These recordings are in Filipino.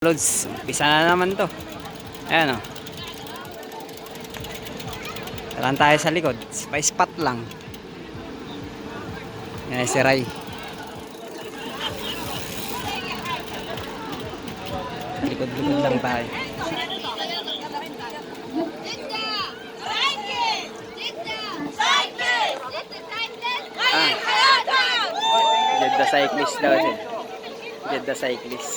Loads, umpisa na naman to. Ayan o. Talan tayo sa likod. Spice spot lang. Ayan si Ray. Likod-likod lang tayo. Jeddah cyclist daw siya. Jeddah cyclist.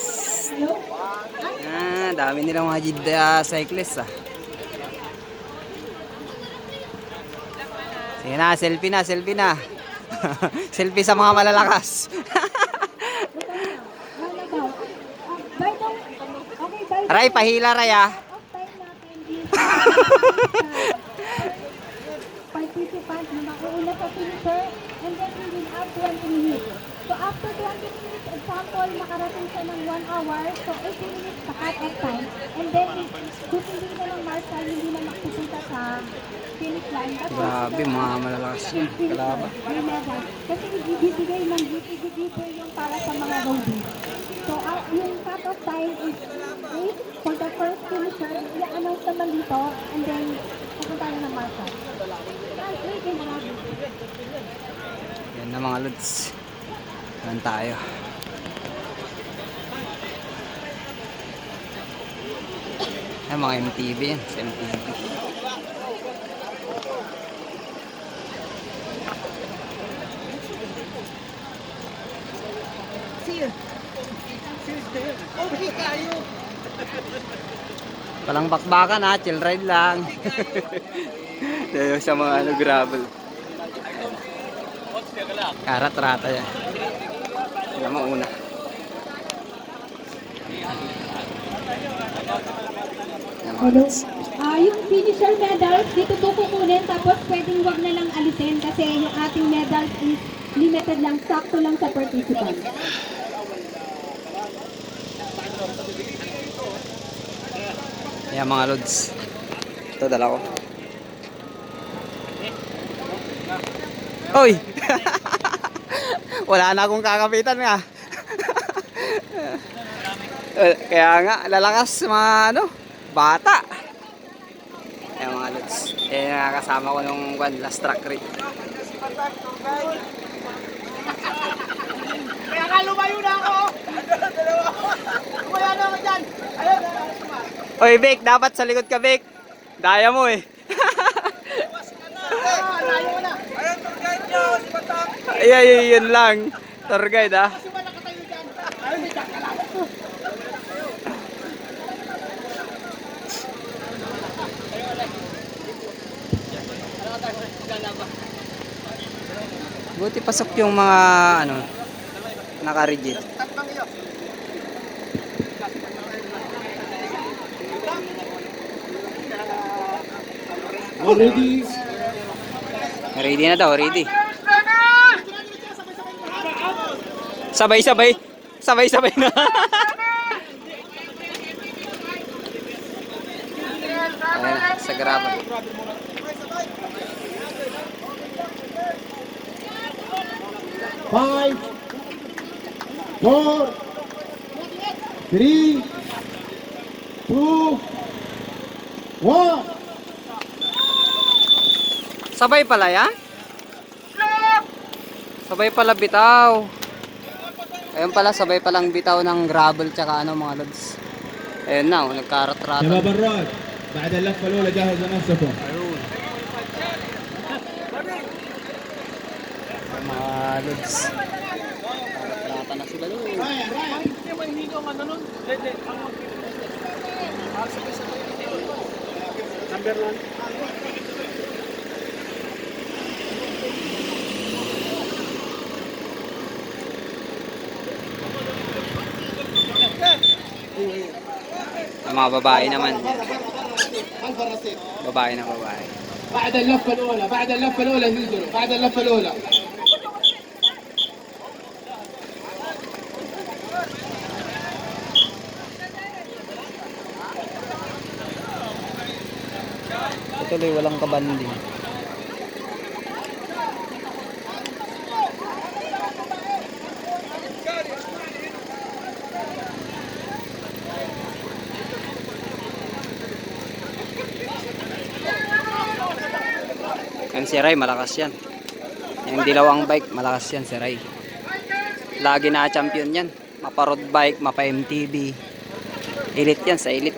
Dami nilang mga Jeddah cyclist ah. Sige na, selfie na, selfie na. Selfie sa mga malalakas. Ray, pahila Ray ah. Participant na makuuna sa finisher and then we will add 20 minutes. So after 20 minutes, example, makarating siya ng 1 hour, so 80 minutes sa cut-off time, and then susundin na ng marshal, hindi na mapupunta sa finish line. Grabe, mga malalakas yun. Kalaban. Kasi ibibigay ng duty yung para sa mga roadies. So yung cut-off time is 8 for the first finisher, i-announce naman dito, and then pupunta na ng marshal. Yan na mga lods. Yan tayo. Yan mga MTV yan. Sa MTV. Okay kayo. Walang bakbakan ha. Chill ride lang. Dahil sa mga gravel. Karat-rata yan. Yan ang una. Hello. Yung finisher medals, dito po kukunin, tapos pwedeng wag na lang alisin kasi yung ating medals is limited lang, sakto lang sa participant. Yan mga lods. Ito dala ko. Hoy! Wala na akong kakapitan nga. Kaya nga, lalakas mga bata. Ayan mga lods. Ayan nakakasama ko nung last track ride. Kaya ka lumayo na ako. Lumaya na ako dyan. Ayun. Hoy Vic, dapat sa likod ka Vic. Daya mo eh. Layo mo na. Ayun, tour guide nyo. Si Batang. Ay, yun lang. Tour guide ah. Kasi ba nakatayo dyan? Ayun, may kakalat. Buti pasok yung mga naka-rigid. Ready? Ready na daw, ready. Sabay-sabay. Sabay-sabay na. Ayan na, sa gravel. Five, four, three, two, one. Sabay pala yan? Sabay pala bitaw. Ayun pala, sabay palang bitaw ng gravel tsaka mga lods. Ayun na, nagkarat-rata. شباب الراد بعد اللفة الأولى جهزوا نفسكم. Ayun. Mga lods. Karat-rata na sila doon. Hindi mo hinigo ang ano nun? Number 1. Ang mga babae naman. Babae na babae. بعد اللفة الأولى بعد اللفة الأولى تنزلوا بعد اللفة الأولى. Tuloy walang kabanding. Yan si Ray, malakas yan. Yung dilawang bike, malakas yan si Ray. Lagi na champion yan. Mapa road bike, mapa MTB. Elite yan sa elite.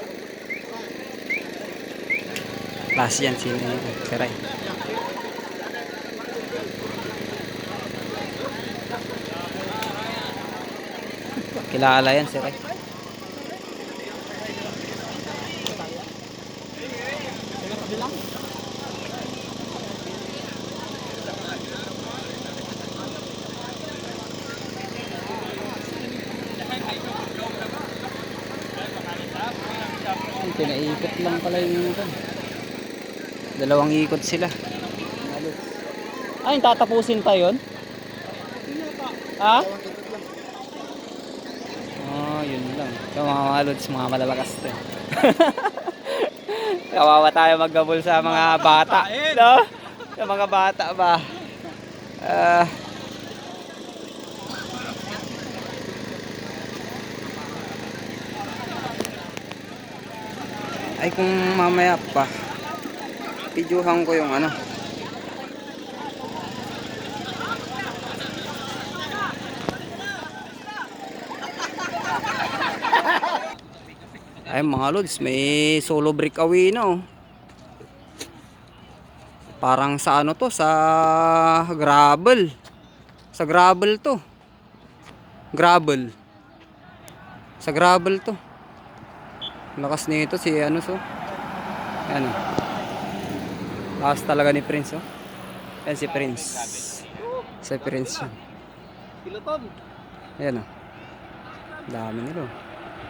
Last yan si Ray. Kilala yan si Ray. Pinaikot lang pala yung ito. Dalawang ikot sila. Ay, tatapusin pa yun? Ha? Oh, yun lang. Yung mga lods, mga malalakas to. Kawawa tayo maggabol sa mga bata. No? Sa mga bata ba? Ay, kung mamaya pa videohan ko yung ano. Ay mga lods, may solo breakaway na oh. Parang sa ano to, sa gravel. Sa gravel to. Gravel. Sa gravel to. Lakas nito si ano so. Ano. Lakas talaga ni Prince oh. Yan si Prince. Si Prince yun. Kiloton. Ayan oh. Dami nilo.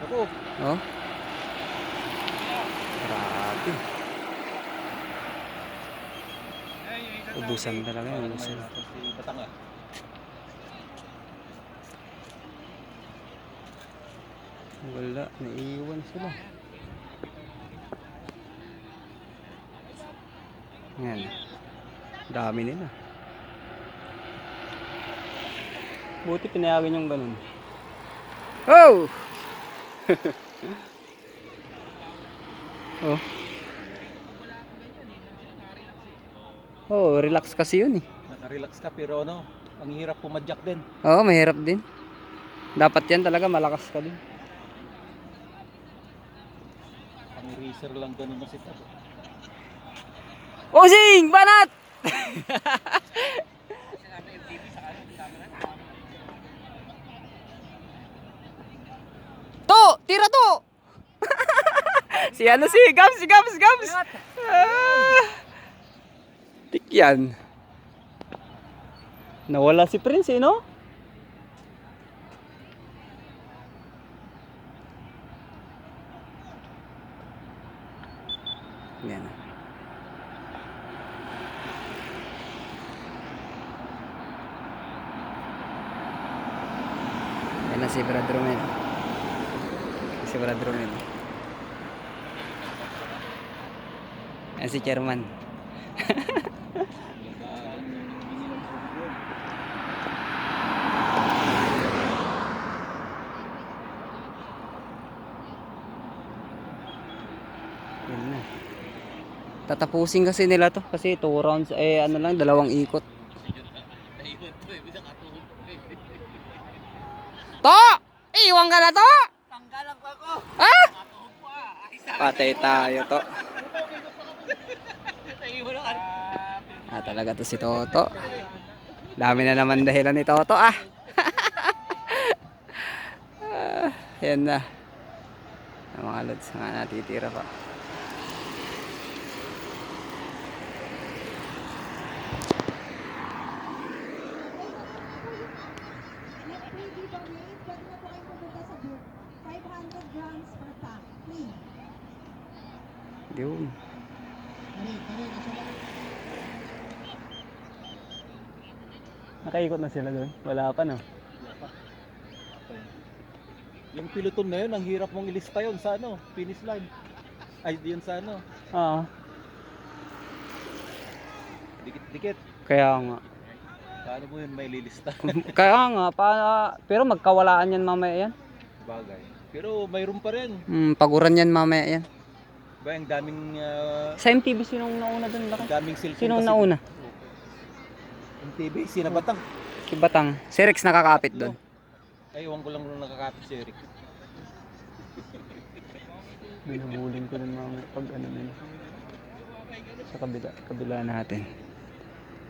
Ako. Oh. Grabe. Ubusan talaga yan. Ubusan. Batanga. Wala. Naiiwan sila. Yan. Dami nila. Buti pinayagan yung ganun. Oh! Oh. Oh, relax kasi yun eh. Naka-relax ka pero ano, ang hirap pumadyak din. Oo, mahirap din. Dapat yan talaga malakas ka din. Ang racer lang ganun na sit-up. Osing! Banat! To! Tira to! Si ano si Gams! Si Gams! Gams! Tik yan. Nawala si Prince eh, no? Yan. Yan na si Brad Romel. Si Brad Romel. Yan si Chairman. Yan na. Tatapusin kasi nila to kasi 2 rounds eh ano lang 2 ikot. To! Iwan ka na to! Tanggalan ko ako. Ha? Patay tayo to. Talaga to si Toto. Dami na naman dahilan ni Toto ah. Yan na. Ang mga lods nga natitira pa. Next free giveaway, pwede na po kayong pumunta sa booth. 500 grams per pack. Free. Yun. Nakaikot na sila doon. Wala pa no. Yung piloton na yun, ang hirap mong ilista yun sa ano, finish line. Ay, yun sa ano, Oo. dikit-dikit. Kaya nga. Paano mo yun may lilista? Kaya nga pero magkawalaan yan mamaya yan. Bagay. Pero mayroon pa rin. Paguran yan mamaya yan. Ba, ang daming Sa MTV, sinong nauna doon? ang daming cellphone. Sinong kasi. nauna? MTV, sinabatang. Si Batang. Si Rex nakakapit doon. Ay, ewan ko lang nung nakakapit si Eric. Binubulin ko ng mga pag ano nila. Sa kabila natin.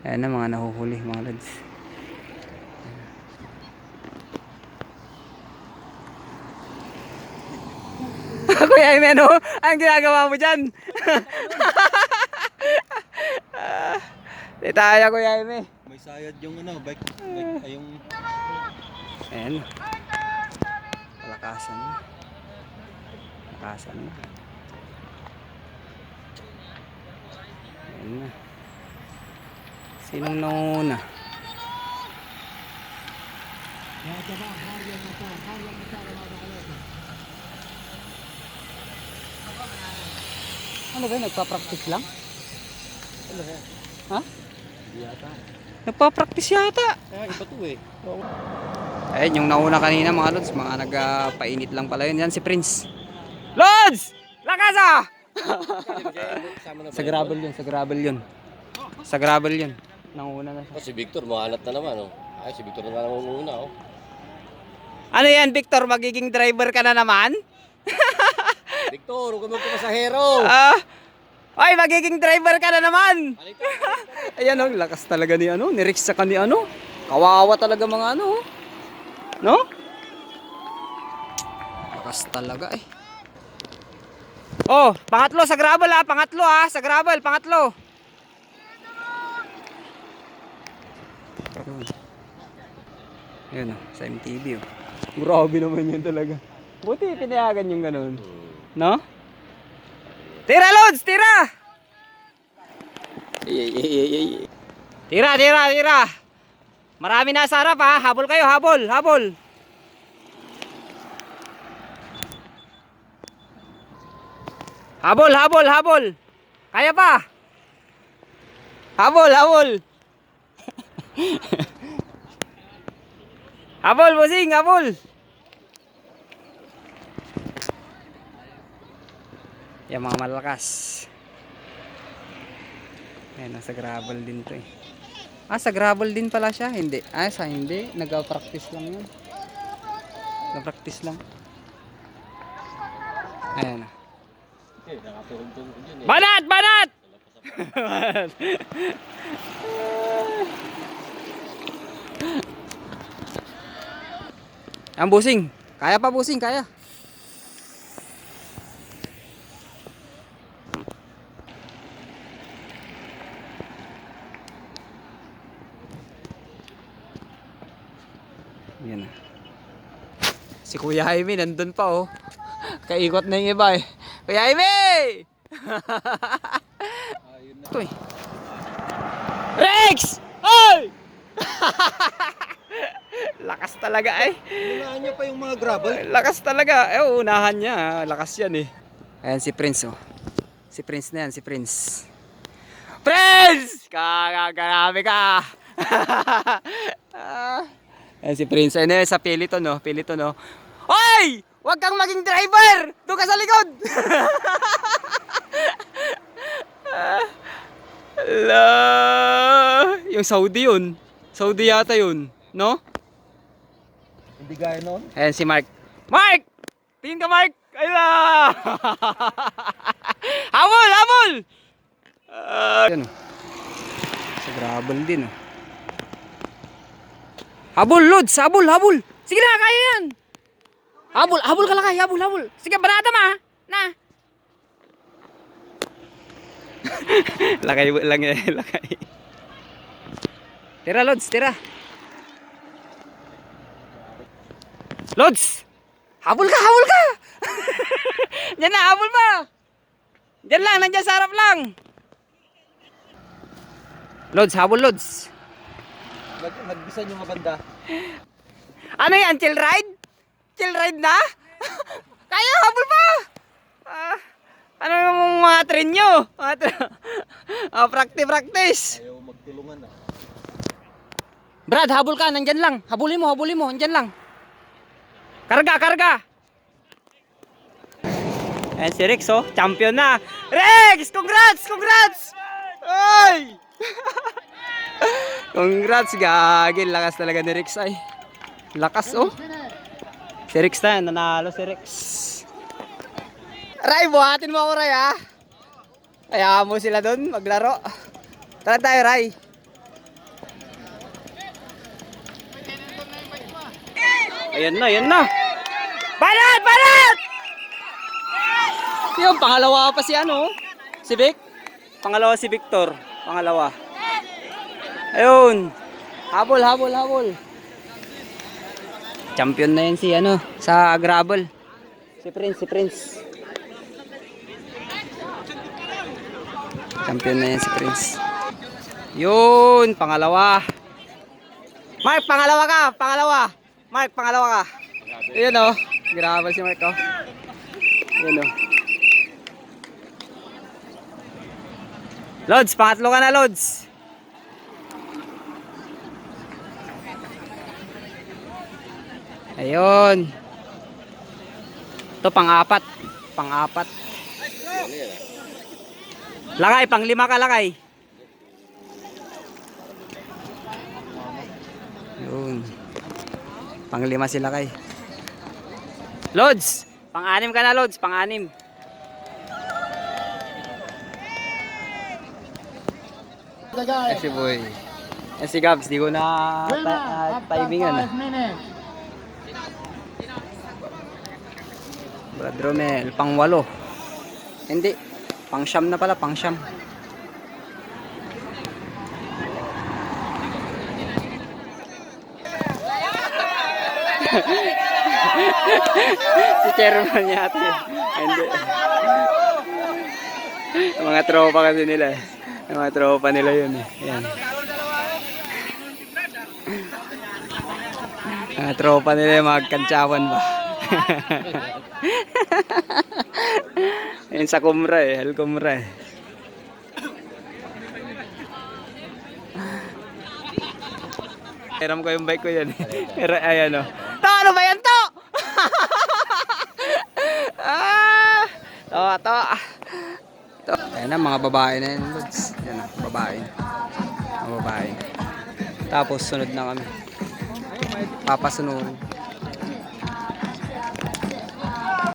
Ayan na mga nahuhuli mga lads. Kuya Jaime, ano? Ang ginagawa mo dyan? Di tayo, Kuya Jaime. May sayad yung ano, bike ay yung Ayan. Palakasan na. Palakasan na. Ayan na. Sinong nauna? Ano ba? Nagpa-practice lang? Ha? yata. Nagpa-practice yata. Iba to eh. Ayun, yung nauna kanina mga lods, mga nagpainit lang pala yun. Yan si Prince. Lods! Lakas ah! Sa gravel yun, sa gravel yun. Sa gravel yun. Nanguna na siya. Si Victor, mahanap na naman, oh. Ay, si Victor na naman muna, oh. Ano yan, Victor? Magiging driver ka na naman? Victor, huwag mo pasahero. Ay, magiging driver ka na naman! Ayan oh, lakas talaga ni ano, ni Rex sa ni ano. Kawawa talaga mga ano, oh. No? Lakas talaga eh. Oh, pangatlo sa gravel ah, pangatlo ah, sa gravel, pangatlo. Ayun oh, sa MTV oh. Grabe naman yun talaga. Buti pinayagan yung ganun. No? Tira Lods, tira! Tira. Marami na sa harap ha, habol kayo, habol. Habol. Kaya pa? Habol. Habol, bossing, habol. Yan mga malakas. Ayan, nasa gravel din to eh. Sa gravel din pala siya. Hindi. Hindi. Nag-practice lang yun. Nag-practice lang. Ayan na. Nakatulong-tulong yun, eh. Banat! Ang busing. Kaya pa busing, kaya. Yan na. Si Kuya Jaime nandun pa oh. Kaikot na yung iba eh. Kuya Jaime! Ito eh. Rex! Oy! Lakas talaga eh. Unahan niya pa yung mga gravel. Lakas talaga. Unahan niya. Lakas yan eh. Ayan si Prince oh. Si Prince na yan, si Prince. Prince! Kagagrabe ka! Ayan si Prince. Ayan sa Peliton oh. Hoy! Huwag kang maging driver! Doon ka sa likod! Ala! Yung Saudi yun. Saudi yata yun. No? Hindi gaya noon. Ayan si Mark. Mark! Tingin ka Mark! Ayla! Habol! Yan o. Sa gravel din o. Habol Lods! Habol! Sige na, kaya yan! Habol ka lakay! Habol! Sige, banata ma! Na! Lakay lang yan, lakay. Tira Lods, tira! Lods! Habol ka! Diyan na, habol pa! Diyan lang, nandiyan sa harap lang! Lods, habol Lods! Nagbisan yung mga banda. Ano yan, chill ride? Chill ride na? Kaya, habol pa! Ano yung mga train nyo? Practice! Ayaw magtulungan ah. Brad, habol ka, nandyan lang. Habulin mo, nandyan lang. Karga! Ayan si Rex, oh. Champion na. Rex! Congrats! Congrats! Ay! Congrats, gagi. Lakas talaga ni Rex, ay. Lakas, oh. Si Rex na, nanalo si Rex. Ray, buhatin mo ako, Ray, ha? Hayaan mo sila doon, maglaro. Tara tayo, Ray. Ayan na, ayan na. Balat! Balat! Yung pangalawa pa si ano, si Vic. Pangalawa si Victor. Pangalawa. Ayun. Habol, habol, habol. Champion na yan si ano, sa gravel. Si Prince, si Prince. Champion na yan si Prince. Yun, pangalawa. Mark, pangalawa ka, pangalawa. Mark, pangalawa ka. Ayun oh, gravel si Mark oh. Ayun oh. Lods, pangatlo ka na, Lods. Ayun. Ito pang-apat. Pang-apat. Lakay, pang-lima ka, Lakay. Yun. Pang-lima si Lakay. Lods, pang-anim ka na, Lods. Pang-anim. Yan si Boy. Yan si Gabs, di ko na timingan. Brad Romel, pang-walo. Hindi, pang-siyam na pala, pang-siyam. Si chairman yata. Hindi. Mga tropa kasi nila. Mga tropa nila yun eh. Yan. Mga tropa nila yung magkantsawan ba. Yan sa Kumra eh. Hal Kumra eh. Hiram ko yung bike ko yan. Pero ayan o. To! Ano ba yan to? To. Ayan na, mga babae na yan, Lods. Ayan na, babae. Mga babae. Tapos sunod na kami. Papasunod.